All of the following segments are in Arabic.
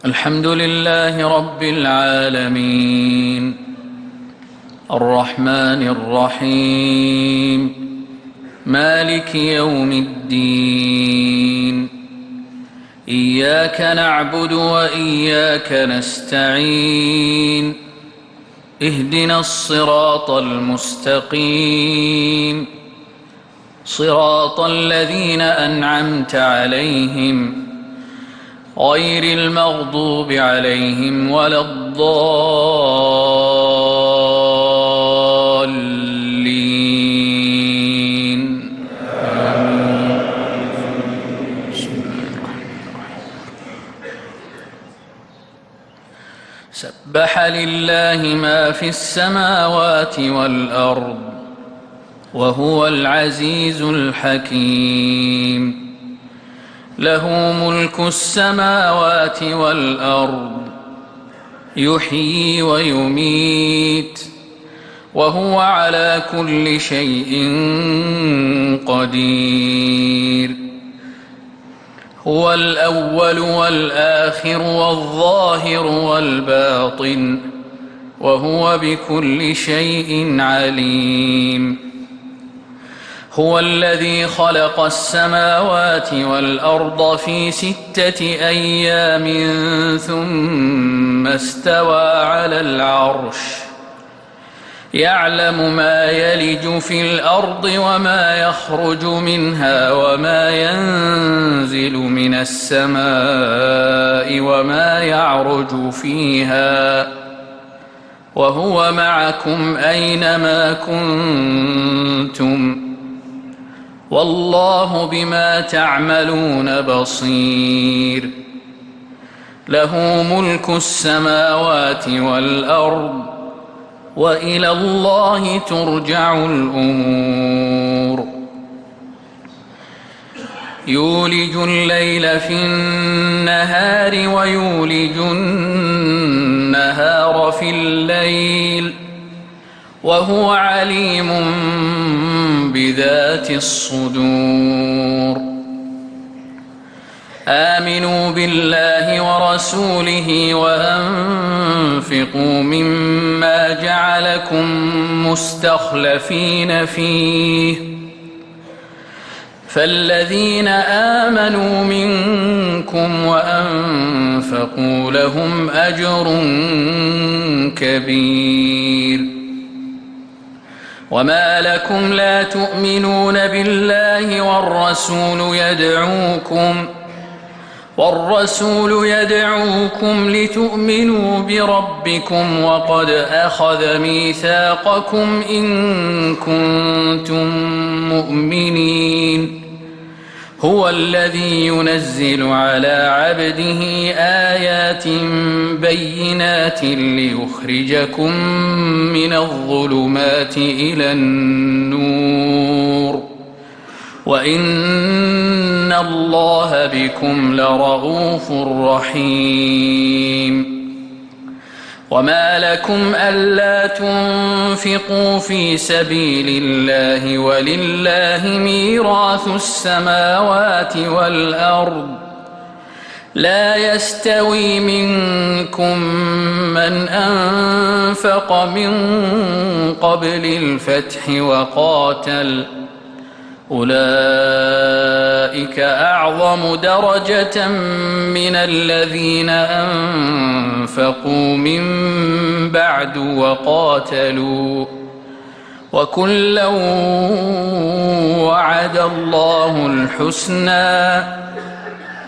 الحمد لله رب العالمين الرحمن الرحيم مالك يوم الدين إياك نعبد وإياك نستعين اهدنا الصراط المستقيم صراط الذين أنعمت عليهم غير المغضوب عليهم ولا الضالين سبح لله ما في السماوات والأرض وهو العزيز الحكيم له ملك السماوات والأرض يحيي ويميت وهو على كل شيء قدير هو الأول والآخر والظاهر والباطن وهو بكل شيء عليم هو الذي خلق السماوات والأرض في 6 أيام ثم استوى على العرش يعلم ما يلج في الأرض وما يخرج منها وما ينزل من السماء وما يعرج فيها وهو معكم أينما كنتم والله بما تعملون بصير له ملك السماوات والأرض وإلى الله ترجع الأمور يولج الليل في النهار ويولج النهار في الليل وهو عليم بذات الصدور آمنوا بالله ورسوله وأنفقوا مما جعلكم مستخلفين فيه فالذين آمنوا منكم وأنفقوا لهم أجر كبير وما لكم لا تؤمنون بالله والرسول يدعوكم لتؤمنوا بربكم وقد أخذ ميثاقكم إن كنتم مؤمنين هو الذي ينزل على عبده آيات بينات ليخرجكم من الظلمات إلى النور وإن الله بكم لرءوف رحيم وما لكم ألا تنفقوا في سبيل الله ولله ميراث السماوات والأرض لا يستوي منكم من أنفق من قبل الفتح وقاتل أولئك أعظم درجة من الذين أنفقوا من بعد وقاتلوا وكلا وعد الله الحسنى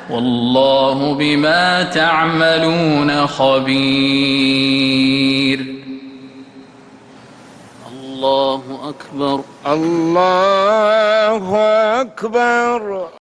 والله بما تعملون خبير الله أكبر الله أكبر.